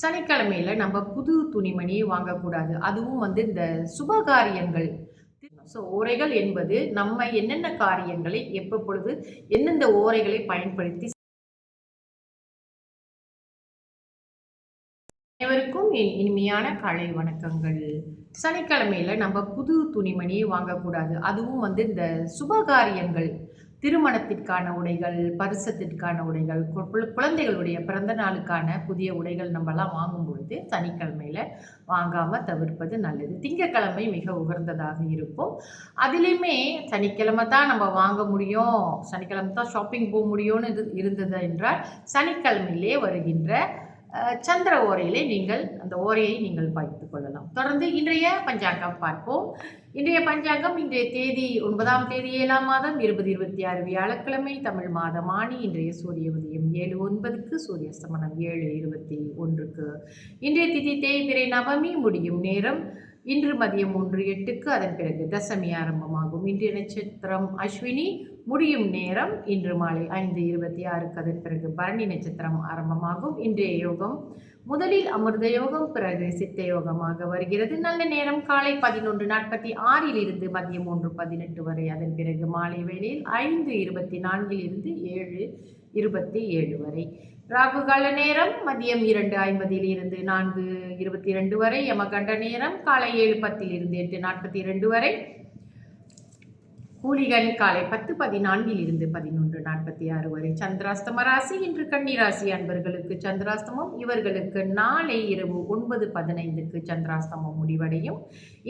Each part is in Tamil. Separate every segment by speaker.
Speaker 1: சனிக்கிழமையில நம்ம புது துணிமணி வாங்கக்கூடாது. அதுவும் இந்த சுபகாரியங்கள். ஓரைகள் என்பது நம்ம என்னென்ன காரியங்களை எப்பொழுது எந்தெந்த ஓரைகளை பயன்படுத்தி அனைவருக்கும் என் இனிமையான காலை வணக்கங்கள். சனிக்கிழமையில நம்ம புது துணிமணி வாங்கக்கூடாது. அதுவும் இந்த சுபகாரியங்கள், திருமணத்திற்கான உடைகள், பரிசத்திற்கான உடைகள், குழந்தைகளுடைய பிறந்த நாளுக்கான புதிய உடைகள் நம்மலாம் வாங்கும் பொழுது சனிக்கிழமையில வாங்காம தவிர்ப்பது நல்லது. திங்கட்கிழமை மிக உகந்ததாக இருக்கும். அதிலையுமே சனிக்கிழமை தான் நம்ம வாங்க முடியும், சனிக்கிழமை தான் ஷாப்பிங் போக முடியும்னு இருந்தது என்றால் சனிக்கிழமையிலே வருகின்ற சந்திர ஓரையிலே நீங்கள் அந்த ஓரையை நீங்கள் பார்த்துக் கொள்ளலாம். தொடர்ந்து இன்றைய பஞ்சாங்கம் பார்ப்போம். இன்றைய பஞ்சாங்கம் இன்றைய தேதி 9ஆம் தேதி 7ஆம் மாதம் 2026 வியாழக்கிழமை, தமிழ் மாதம் ஆணி. இன்றைய சூரிய உதயம் 7:09, சூரிய அஸ்தமனம் 7:21. இன்றைய திதி தேய்பிறை நவமி. முடியும் நேரம் இன்று மதியம் 1:08. அதன் பிறகு தசமி ஆரம்பமாகும். இன்றைய நட்சத்திரம் அஸ்வினி. முடியும் நேரம் இன்று மாலை 5:26. அதன் பிறகு பரணி நட்சத்திரம் ஆரம்பமாகும். இன்றைய யோகம் முதலில் அமிர்த யோகம், பிறகு சித்த யோகமாக வருகிறது. நல்ல நேரம் காலை 11:46 மதியம் 1:18 வரை. அதன் பிறகு மாலை வேளையில் 5:24 7:27 வரை. ராகு கால நேரம் மதியம் 2:50 4:22 வரை. யமகண்ட நேரம் காலை 7:10 8:42 வரை. கூலிகன் காலை 10:14 11:46 வரை. சந்திராஸ்தம ராசி இன்று கன்னிராசி அன்பர்களுக்கு சந்திராஸ்தமம். இவர்களுக்கு நாளை இரவு 9:15 சந்திராஸ்தமம் முடிவடையும்.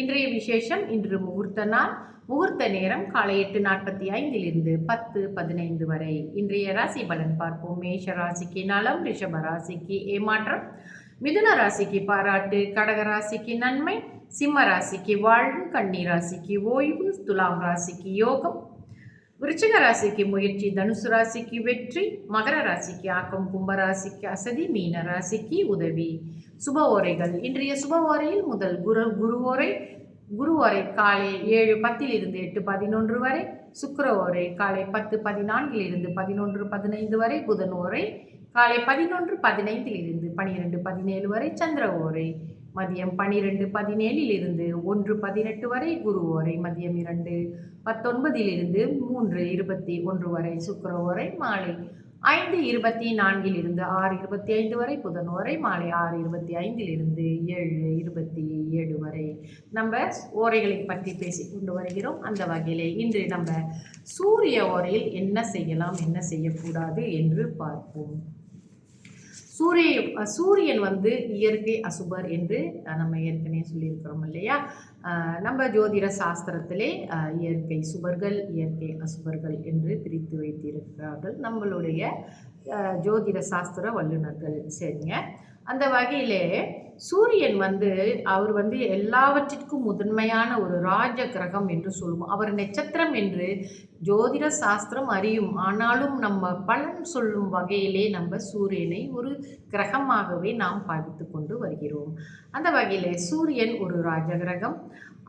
Speaker 1: இன்றைய விசேஷம், இன்று முகூர்த்த நாள். முகூர்த்த நேரம் காலை 8:45 10:15 வரை. இன்றைய ராசி பலன் பார்ப்போம். மேஷ ராசிக்கு நலம், ரிஷப ராசிக்கு ஏமாற்றம், மிதுன ராசிக்கு பாராட்டு, கடக ராசிக்கு நன்மை, சிம்ம ராசிக்கு வாழ்வு, கன்னி ராசிக்கு ஓய்வு, துலாம் ராசிக்கு யோகம், விருச்சிக ராசிக்கு முயற்சி, தனுசு ராசிக்கு வெற்றி, மகர ராசிக்கு ஆக்கம், கும்ப ராசிக்கு அசதி, மீன ராசிக்கு உதவி. சுப ஓரைகள். இன்றைய சுப ஓரையில் முதல் குரு ஓரை. குரு ஓரை காலை 7:10 8:11 வரை. சுக்கிர ஓரை காலை 10:14 11:15 வரை. புதன் ஓரை காலை 11:15 12:17 வரை. சந்திர ஓரை மதியம் 12:17 1:18 வரை. குரு ஓரை மதியம் 2:19 3:21 வரை. சுக்கிர ஓரை மாலை 5:24 6:25 வரை. புதன் ஓரை மாலை 6:25 7:27 வரை. நம்ம ஓரைகளை பற்றி பேசி கொண்டு வருகிறோம். அந்த வகையிலே இன்று நம்ம சூரிய ஓரையில் என்ன செய்யலாம், என்ன செய்யக்கூடாது என்று பார்ப்போம். சூரியன் இயற்கை அசுபர் என்று நம்ம ஏற்கனவே சொல்லியிருக்கிறோம் இல்லையா? நம்ம ஜோதிட சாஸ்திரத்திலே இயற்கை சுபர்கள், இயற்கை அசுபர்கள் என்று பிரித்து வைத்திருக்கிறார்கள் நம்மளுடைய ஜோதிட சாஸ்திர வல்லுநர்கள். சரிங்க. அந்த வகையிலே சூரியன் அவர் எல்லாவற்றிற்கும் முதன்மையான ஒரு ராஜ கிரகம் என்று சொல்லுவோம். அவர் நட்சத்திரம் என்று ஜோதிட சாஸ்திரம் அறியும். ஆனாலும் நம்ம பலன் சொல்லும் வகையிலே நம்ம சூரியனை ஒரு கிரகமாகவே நாம் பாவித்து கொண்டு வருகிறோம். அந்த வகையிலே சூரியன் ஒரு ராஜ கிரகம்,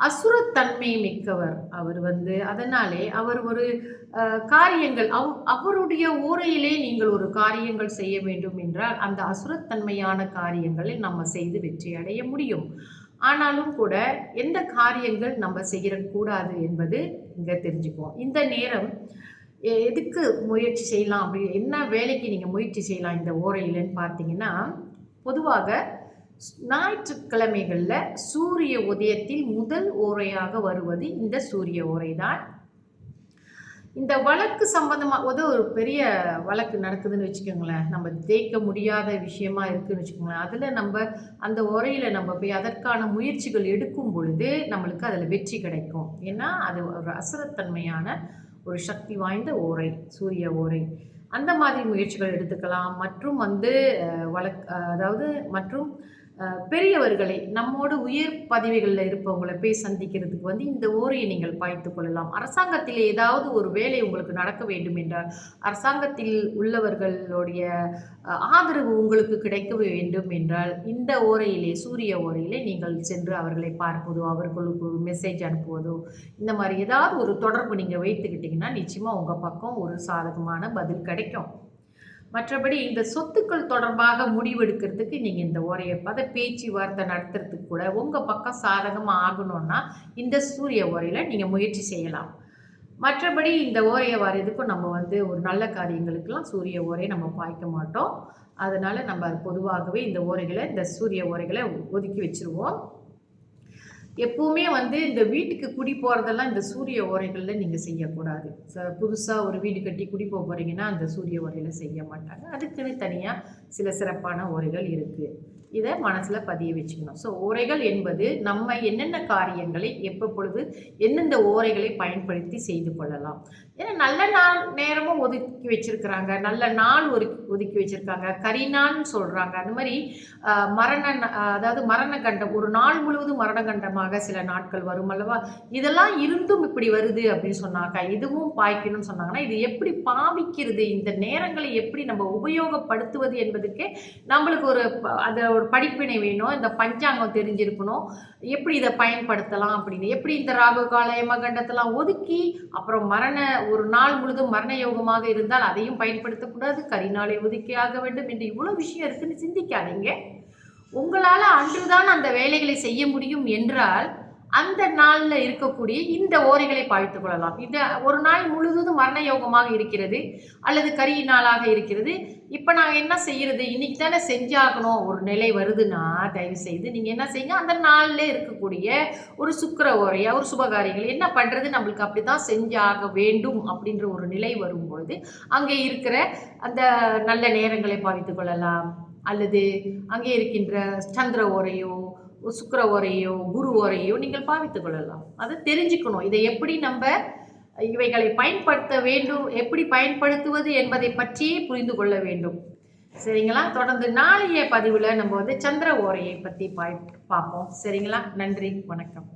Speaker 1: அசுரத்தன்மை மிக்கவர். அவர் அதனாலே அவர் ஒரு காரியங்கள் அவருடைய ஓரையிலே நீங்கள் ஒரு காரியங்கள் செய்ய வேண்டும் என்றால் அந்த அசுரத்தன்மையான காரியங்களை நம்ம செய்து வெற்றி அடைய முடியும். ஆனாலும் கூட எந்த காரியங்கள் நம்ம செய்யக்கூடாது என்பது இங்கே தெரிஞ்சுக்குவோம். இந்த நேரம் எதுக்கு முயற்சி செய்யலாம், அப்படி என்ன வேலைக்கு நீங்கள் முயற்சி செய்யலாம் இந்த ஓரையிலன்னு பார்த்தீங்கன்னா, பொதுவாக ஞாயிற்றுக்கிழமைகளில் சூரிய உதயத்தில் முதல் ஓரையாக வருவது இந்த சூரிய ஓரை தான். இந்த வழக்கு சம்பந்தமாக ஒரு பெரிய வழக்கு நடக்குதுன்னு வச்சுக்கோங்களேன், நம்ம தேய்க்க முடியாத விஷயமா இருக்குதுன்னு வச்சுக்கோங்களேன், அதில் நம்ம அந்த உரையில் நம்ம போய் அதற்கான முயற்சிகள் எடுக்கும் பொழுது நம்மளுக்கு அதில் வெற்றி கிடைக்கும். ஏன்னா அது ஒரு அசுரத்தன்மையான ஒரு சக்தி வாய்ந்த ஓரை, சூரிய ஓரை. அந்த மாதிரி முயற்சிகள் எடுத்துக்கலாம். மற்றும் மற்றும் பெரியவர்களை, நம்மோடு உயர் பதவிகளில் இருப்பவங்களை போய் சந்திக்கிறதுக்கு இந்த ஓரையை நீங்கள் பாய்த்து கொள்ளலாம். அரசாங்கத்தில் ஏதாவது ஒரு வேலை உங்களுக்கு நடக்க வேண்டும் என்றால், அரசாங்கத்தில் உள்ளவர்களுடைய ஆதரவு உங்களுக்கு கிடைக்க வேண்டும் என்றால், இந்த ஓரையிலே, சூரிய ஓரையிலே நீங்கள் சென்று அவர்களை பார்ப்பதோ, அவர்களுக்கு ஒரு மெசேஜ் அனுப்புவதோ, இந்த மாதிரி ஏதாவது ஒரு தொடர்பு நீங்கள் வைத்துக்கிட்டிங்கன்னா நிச்சயமாக உங்கள் பக்கம் ஒரு சாதகமான பதில் கிடைக்கும். மற்றபடி இந்த சொத்துக்கள் தொடர்பாக முடிவெடுக்கிறதுக்கு நீங்கள் இந்த ஓரையை பேச்சுவார்த்தை நடத்துறதுக்கு கூட உங்கள் பக்கம் சாதகமாக ஆகணும்னா இந்த சூரிய ஓரையில் நீங்கள் முயற்சி செய்யலாம். மற்றபடி இந்த ஓரையை வரையதுக்கும் நம்ம ஒரு நல்ல காரியங்களுக்கெல்லாம் சூரிய ஓரையை நம்ம பாய்க்க மாட்டோம். அதனால் நம்ம பொதுவாகவே இந்த ஓரைகளை, இந்த சூரிய ஓரைகளை ஒதுக்கி வச்சுருவோம். எப்பவுமே இந்த வீட்டுக்கு குடி போகிறதெல்லாம் இந்த சூரிய ஓரைகளில் நீங்கள் செய்யக்கூடாது. புதுசாக ஒரு வீடு கட்டி குடி போக போகிறீங்கன்னா அந்த சூரிய ஓரையில் செய்ய மாட்டாங்க. அதுக்குன்னு தனியாக சில சிறப்பான ஓரைகள் இருக்குது. இதை மனசில் பதிய வச்சுக்கணும். ஸோ ஓரைகள் என்பது நம்ம என்னென்ன காரியங்களை எப்பொழுது எந்தெந்த ஓரைகளை பயன்படுத்தி செய்து கொள்ளலாம். ஏன்னா நல்ல நாள் நேரமும் ஒதுக்கி வச்சுருக்கிறாங்க, நல்ல நாள் ஒதுக்கி வச்சுருக்காங்க, கரிநாள்னு சொல்கிறாங்க. அந்த மாதிரி அதாவது மரண கண்டம், ஒரு நாள் முழுவதும் மரண கண்டமாக சில நாட்கள் வரும் அல்லவா. இதெல்லாம் இருந்தும் இப்படி வருது அப்படின்னு சொன்னாக்கா இதுவும் பாய்க்கணும்னு சொன்னாங்கன்னா இது எப்படி பாவிக்கிறது, இந்த நேரங்களை எப்படி நம்ம உபயோகப்படுத்துவது என்பதுக்கே நம்மளுக்கு ஒரு படிப்பினை வேணும். இந்த பஞ்சாங்கம் தெரிஞ்சிருக்கணும், எப்படி இதை பயன்படுத்தலாம் அப்படின்னு. எப்படி இந்த ராகு கால யமகண்டத்தெல்லாம் ஒதுக்கி அப்புறம் ஒரு நாள் முழுதும் மரண யோகமாக இருந்தால் அதையும் பயன்படுத்தக்கூடாது, கரிநாளை ஒதுக்கி ஆக வேண்டும் என்று இவ்வளோ விஷயம் இருக்குன்னு சிந்திக்காதீங்க. உங்களால் அன்றுதான் அந்த வேலைகளை செய்ய முடியும் என்றால் அந்த நாளில் இருக்கக்கூடிய இந்த ஓரைகளை பாய்த்து கொள்ளலாம். இந்த ஒரு நாள் முழுவதும் மரண யோகமாக இருக்கிறது அல்லது கரி நாளாக இருக்கிறது. இப்போ நாங்கள் என்ன செய்யறது, இன்னைக்கு தானே செஞ்சாகணும் ஒரு நிலை வருதுன்னா தயவு செய்து நீங்கள் என்ன செய்யுங்க, அந்த நாளில் இருக்கக்கூடிய ஒரு சுக்கிர ஓரையா ஒரு சுபகாரியங்கள் என்ன பண்ணுறது, நம்மளுக்கு அப்படி தான் செஞ்சாக வேண்டும் அப்படின்ற ஒரு நிலை வரும்பொழுது அங்கே இருக்கிற அந்த நல்ல நேரங்களை பாவித்து கொள்ளலாம். அல்லது அங்கே இருக்கின்ற சந்திர ஓரையோ சுக்கிர ஓரையோ குரு ஓரையோ நீங்கள் பாவித்துக் கொள்ளலாம். அதை தெரிஞ்சுக்கணும். இதை எப்படி நம்ம இவைகளை பயன்படுத்த வேண்டும், எப்படி பயன்படுத்துவது என்பதை பற்றியே புரிந்து கொள்ள வேண்டும். சரிங்களா? தொடர்ந்து நாளைய பதிவில் நம்ம சந்திர ஓரையை பற்றி பார்ப்போம். சரிங்களா? நன்றி, வணக்கம்.